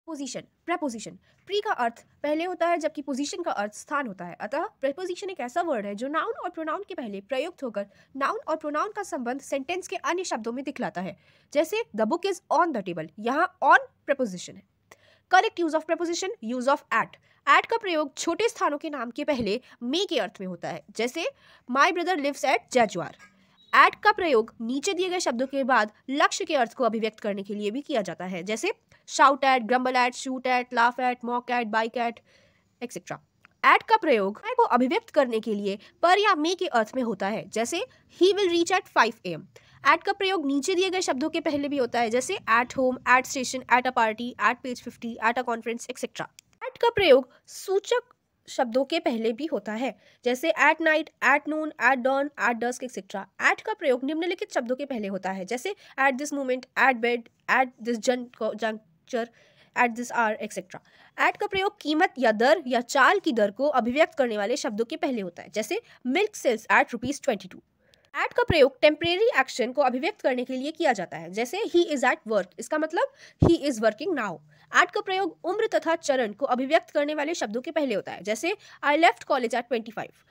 Position, preposition. Pre का अर्थ पहले होता है जबकि पोजीशन का अर्थ स्थान होता है। अतः प्रेपोजिशन एक ऐसा वर्ड है जो नाउन और प्रोनाउन के पहले प्रयुक्त होकर नाउन और प्रोनाउन का संबंध सेंटेंस के अन्य शब्दों में दिखलाता है। जैसे the book is on the table, यहाँ ऑन प्रेपोजिशन है। Correct use of preposition, use of at. At का प्रयोग छोटे स्थानों के नाम के पहले मे के अर्थ में होता है। जैसे my brother lives at Jaijuar. At का प्रयोग नीचे दिए गए शब्दों के बाद लक्ष्य के अर्थ को अभिव्यक्त करने के लिए भी किया जाता है। जैसे shout at, grumble at, shoot at, laugh at, mock at, bike at etcetera. At का प्रयोग को अभिव्यक्त करने के लिए पर या मे के अर्थ में होता है। जैसे he will reach at 5 AM। At का प्रयोग नीचे दिए गए शब्दों के पहले भी होता है। जैसे at home, at station, at a party, at page 50, at a conference etcetera. At का प्रयोग सूचक शब्दों के पहले भी होता है। जैसे at night, at noon, at dawn, at dusk etcetera. At का प्रयोग निम्नलिखित शब्दों के पहले होता है। जैसे at this moment, at bed, at this juncture, at this hour etcetera. At का प्रयोग कीमत या दर या चाल की दर को अभिव्यक्त करने वाले शब्दों के पहले होता है। जैसे मिल्क सेल्स एट ₹22। एट का प्रयोग टेम्परेरी एक्शन को अभिव्यक्त करने के लिए किया जाता है। जैसे ही इज एट वर्क, इसका मतलब he is working now. At का प्रयोग उम्र तथा चरण को अभिव्यक्त करने वाले शब्दों के पहले होता है। जैसे I left college at 25।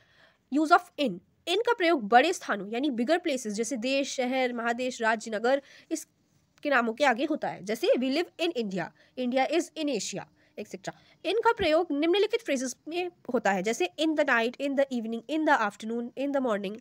Use of in. In का प्रयोग बड़े स्थानों यानी बिगर प्लेसेस जैसे देश, शहर, महादेश, राज्य, नगर इसके नामों के आगे होता है। जैसे we live in India, India is in Asia etcetera. इनका प्रयोग निम्नलिखित फ्रेजेस में होता है। जैसे in the night, in the evening, in the afternoon, in the morning.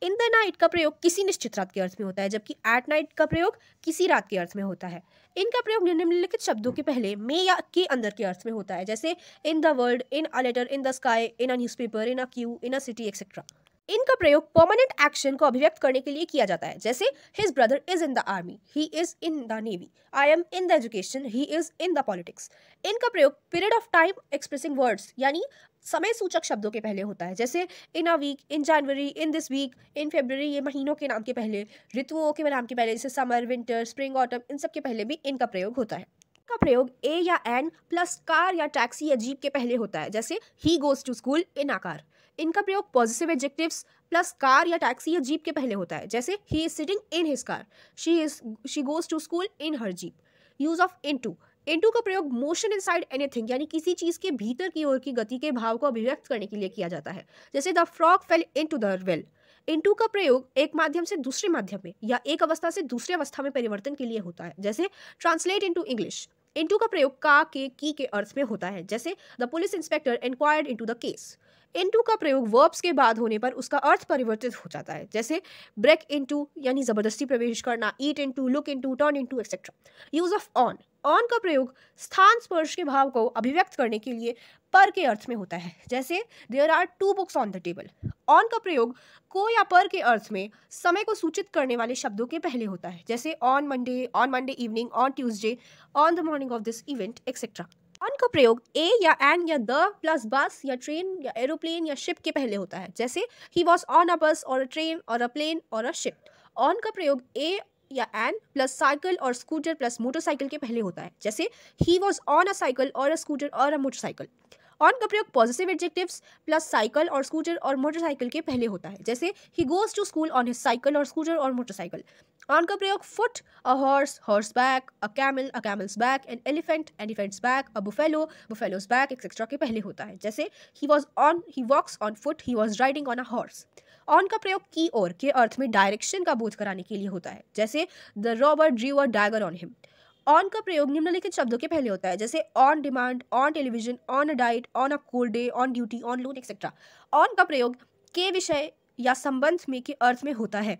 In the night का प्रयोग किसी निश्चित रात के अर्थ में होता है, जबकि एट नाइट का प्रयोग किसी रात के अर्थ में होता है। इनका प्रयोग निम्नलिखित शब्दों के पहले में या के अंदर के अर्थ में होता है। जैसे in the world, in a letter, in the sky, in a newspaper, in a queue, in a city etcetera. इनका प्रयोग परमानेंट एक्शन को अभिव्यक्त करने के लिए किया जाता है। जैसे his brother is in the army, he is in the navy, I am in the education, he is in the politics. इनका प्रयोग period of time expressing words यानी समय सूचक शब्दों के पहले होता है। जैसे in a week, in January, in this week, in February, ये महीनों के नाम के पहले, ऋतुओं के नाम के पहले, जैसे समर, विंटर, स्प्रिंग, ऑटम, इन सब के पहले भी इनका प्रयोग होता है। का प्रयोग ए या एन प्लस कार या टैक्सी या जीप के पहले होता है। जैसे he goes to school in a car. इनका प्रयोग पॉजिटिव एडजेक्टिव्स प्लस कार या टैक्सी या जीप के पहले होता है। जैसे he is sitting in his car, she goes to school in her jeep. Use of into. Into का प्रयोग मोशन इनसाइड एनीथिंग यानी किसी चीज के भीतर की ओर की गति के भाव को अभिव्यक्त करने के लिए किया जाता है। जैसे the frog fail into the well. Into का प्रयोग एक माध्यम से दूसरे माध्यम में या एक अवस्था से दूसरी अवस्था में परिवर्तन के लिए होता है। जैसे ट्रांसलेट इनटू इंग्लिश। इनटू का प्रयोग का, के, की के अर्थ में होता है। जैसे the police inspector inquired into the case. Into का प्रयोग वर्ब्स के बाद होने पर उसका अर्थ परिवर्तित हो जाता है। जैसे ब्रेक इनटू यानी जबरदस्ती प्रवेश करना, eat into, look into, turn into etcetera. Use of on. On का प्रयोग स्थान स्पर्श के भाव को अभिव्यक्त करने के लिए पर के अर्थ में होता है। जैसे there are 2 books on the table. On का प्रयोग को या पर के अर्थ में समय को सूचित करने वाले शब्दों के पहले होता है। जैसे on Monday evening, on Tuesday, on the morning of this event etcetera. On का प्रयोग ए या एन या द प्लस बस या ट्रेन या एरोप्लेन या शिप के पहले होता है। जैसे ही वॉज ऑन अ बस और अ ट्रेन और अ प्लेन और अ शिप। ऑन का प्रयोग ए या एन प्लस साइकिल और स्कूटर प्लस मोटरसाइकिल के पहले होता है। जैसे he was on a cycle और अ स्कूटर और अ मोटरसाइकिल। ऑन का प्रयोग पॉजिटिव एडजेक्टिव्स प्लस साइकिल और स्कूटर और मोटरसाइकिल के पहले होता है। जैसे he goes to school on his cycle और स्कूटर और मोटरसाइकिल। ऑन का प्रयोग foot, a horse, horse back, a camel, a camel's back, an elephant, elephants back, a buffalo, buffaloes back etcetera के पहले होता है। जैसे he walks on foot, he was riding on a horse. On का प्रयोग की ओर के अर्थ में डायरेक्शन का बोध कराने के लिए होता है। जैसे the robber drew a dagger on him. On का प्रयोग निम्नलिखित शब्दों के पहले होता है। जैसे on demand, on television, on a diet, on a cold day, on duty, on loan etcetera. On का प्रयोग के विषय या संबंध में के अर्थ में होता है।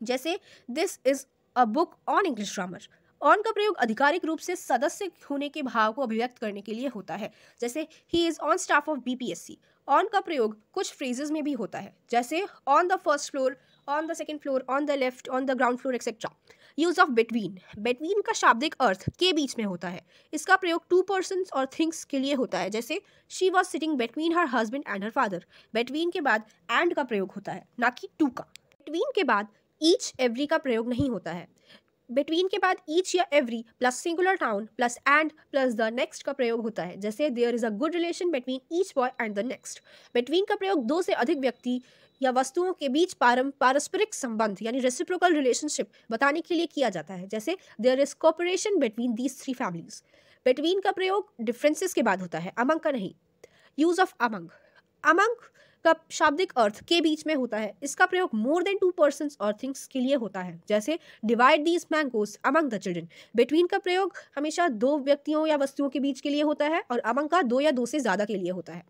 जैसे this is a book on English grammar. On का प्रयोग आधिकारिक रूप से सदस्य होने के भाव को अभिव्यक्त करने के लिए होता है। जैसे he is on staff of BPSC. On का प्रयोग कुछ फ्रेजेस में भी होता है। जैसे on the first floor, on the second floor, on the left, on the ground floor etcetera. Use of between. Between का शाब्दिक अर्थ के बीच में होता है। इसका प्रयोग 2 पर्सन्स और थिंग्स के लिए होता है। जैसे she was sitting between her husband and her father. Between के बाद एंड का प्रयोग होता है, ना कि टू का। बिटवीन के बाद ईच एवरी का प्रयोग नहीं होता है। बिटवीन के बाद ईच या every plus singular noun plus and plus the next का प्रयोग होता है। जैसे there is a good relation between each boy and the next. Between का प्रयोग 2 से अधिक व्यक्ति या वस्तुओं के बीच पारस्परिक संबंध यानी रेसिप्रोकल रिलेशनशिप बताने के लिए किया जाता है। जैसे there is cooperation between these 3 families. Between का प्रयोग डिफरेंसेस के बाद होता है, अमंग का नहीं। यूज ऑफ अमंग, अमंग का शाब्दिक अर्थ के बीच में होता है। इसका प्रयोग मोर देन 2 पर्सन्स और थिंग्स के लिए होता है, जैसे divide these mangoes among the children. Between का प्रयोग हमेशा 2 व्यक्तियों या वस्तुओं के बीच के लिए होता है और अमंग का 2 या 2 से ज़्यादा के लिए होता है।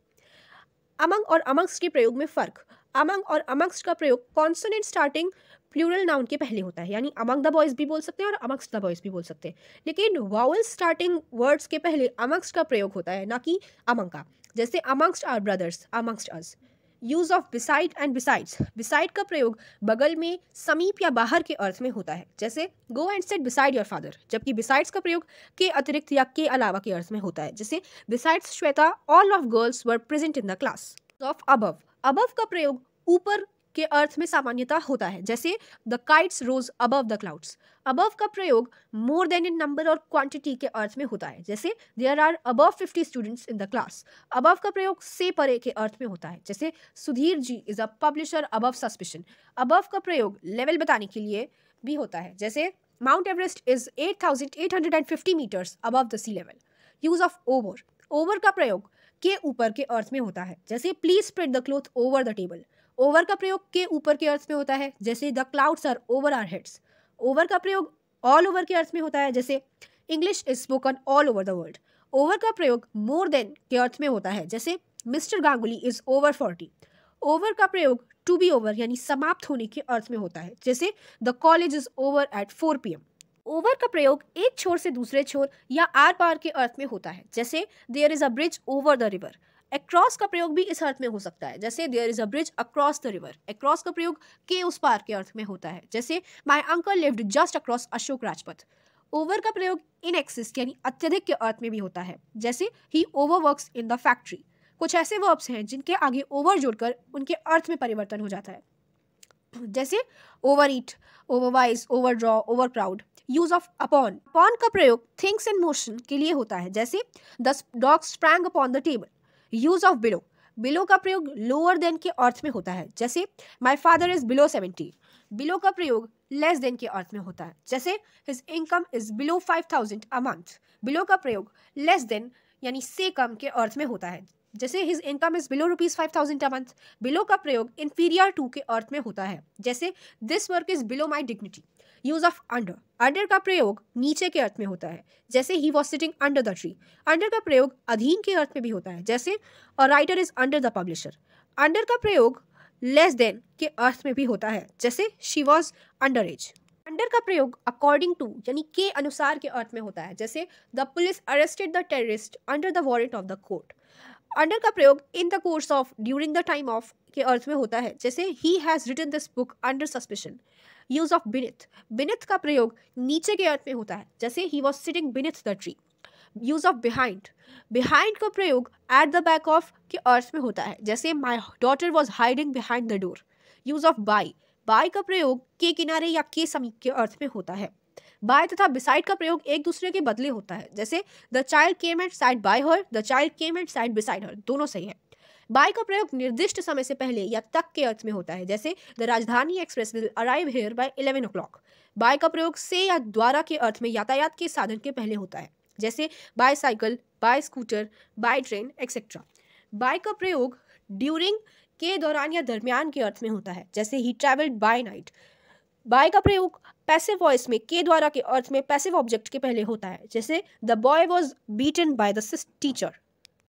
अमंग और अमंग्स्ट के प्रयोग में फ़र्क, अमंग और अमंग्स्ट का प्रयोग कॉन्सोनेंट स्टार्टिंग प्लूरल नाउन के पहले होता है, यानी अमंग द बॉयज़ भी बोल सकते हैं और अमंग्स्ट द बॉयज़ भी बोल सकते हैं, लेकिन वावल स्टार्टिंग वर्ड्स के पहले अमंग्स्ट का प्रयोग होता है, ना कि अमंग का। जैसे amongst our brothers, amongst us. Use of beside and besides, beside का प्रयोग बगल में, समीप या बाहर के अर्थ में होता है, जैसे go and sit beside your father, जबकि बिसाइड्स का प्रयोग के अतिरिक्त या के अलावा के अर्थ में होता है, जैसे besides Shweta all of girls were present in the class. Of above, above का प्रयोग ऊपर के अर्थ में सामान्यता होता है, जैसे the kites rose above the clouds. Above का प्रयोग मोर देन इन नंबर और क्वांटिटी के अर्थ में होता है, जैसे there are above 50 students in the class. Above का प्रयोग से परे के अर्थ में होता है, जैसे Sudhir ji is a publisher above suspicion. Above का प्रयोग लेवल बताने के लिए भी होता है, जैसे Mount Everest is 8,850 metres above the sea level. Use of over, over का प्रयोग के ऊपर के अर्थ में होता है, जैसे please spread the cloth over the table. Over का प्रयोग के ऊपर के अर्थ में होता है, जैसे the clouds are over our heads. Over का प्रयोग ऑल ओवर के अर्थ में होता है, जैसे English is spoken all over the world. Over का प्रयोग मोर देन के अर्थ में होता है, जैसे mister Ganguly is over 40। Over का प्रयोग टू बी ओवर यानी समाप्त होने के अर्थ में होता है, जैसे the college is over at 4 PM। Over का प्रयोग एक छोर से दूसरे छोर या आर पार के अर्थ में होता है, जैसे there is a bridge over the river. Across का प्रयोग भी इस अर्थ में हो सकता है, जैसे there is a bridge across the river. Across का प्रयोग के उस पार के अर्थ में होता है, जैसे my uncle lived just across Ashok Rajpath. Over का प्रयोग इन एक्सिस यानी अत्यधिक के अर्थ में भी होता है, जैसे ही ओवरवर्क्स इन द फैक्ट्री। कुछ ऐसे वर्ब्स हैं जिनके आगे ओवर जोड़कर उनके अर्थ में परिवर्तन हो जाता है, जैसे over eat, overwise, overdraw, over crowd. Use of upon, upon का प्रयोग थिंग्स इन मोशन के लिए होता है, जैसे the dog sprang upon the table. Use of below, below का प्रयोग लोअर देन के अर्थ में होता है, जैसे my father is below 70। Below का प्रयोग लेस देन के अर्थ में होता है, जैसे his income is below 5,000 a month. Below का प्रयोग लेस देन यानी से कम के अर्थ में होता है, जैसे his income is below ₹5,000 a month. Below का प्रयोग इंफीरियर टू के अर्थ में होता है, जैसे this work is below my dignity. Use of under, under का प्रयोग नीचे के अर्थ में होता है, जैसे he was sitting under the tree. Under का प्रयोग अधीन के अर्थ में भी होता है, जैसे a writer is under the publisher. Under का प्रयोग लेस देन के अर्थ में भी होता है, जैसे she was under as. Under का प्रयोग अकॉर्डिंग टू यानी के अनुसार के अर्थ में होता है, जैसे the police arrested the terrorist under the warrant of the court. Under का प्रयोग in the course of, during the time of के अर्थ में होता है, जैसे he has written this book under suspicion. Use of beneath, beneath का प्रयोग नीचे के अर्थ में होता है, जैसे he was sitting beneath the tree. Use of behind, behind का प्रयोग एट द बैक ऑफ के अर्थ में होता है, जैसे my daughter was hiding behind the door. Use of by, by का प्रयोग के किनारे या के समीप के अर्थ में होता है। बाय तथा बिसाइड का प्रयोग एक दूसरे के बदले होता है, जैसे the child came and side by her, the child came and side beside her, दोनों सही है। बाय का प्रयोग निर्दिष्ट समय से पहले या तक के अर्थ में होता है, जैसे the Rajdhani Express will arrive here by 11 o'clock। By का प्रयोग से या द्वारा के अर्थ में यातायात के साधन के पहले होता है, जैसे by cycle, by scooter, by train etcetera. By का प्रयोग ड्यूरिंग के दौरान या दरमियान के अर्थ में होता है, जैसे ही ट्रैवल्ड बाय नाइट। बाय का प्रयोग पैसिव वॉइस में के द्वारा के अर्थ में पैसिव ऑब्जेक्ट के पहले होता है, जैसे the boy was beaten by the teacher.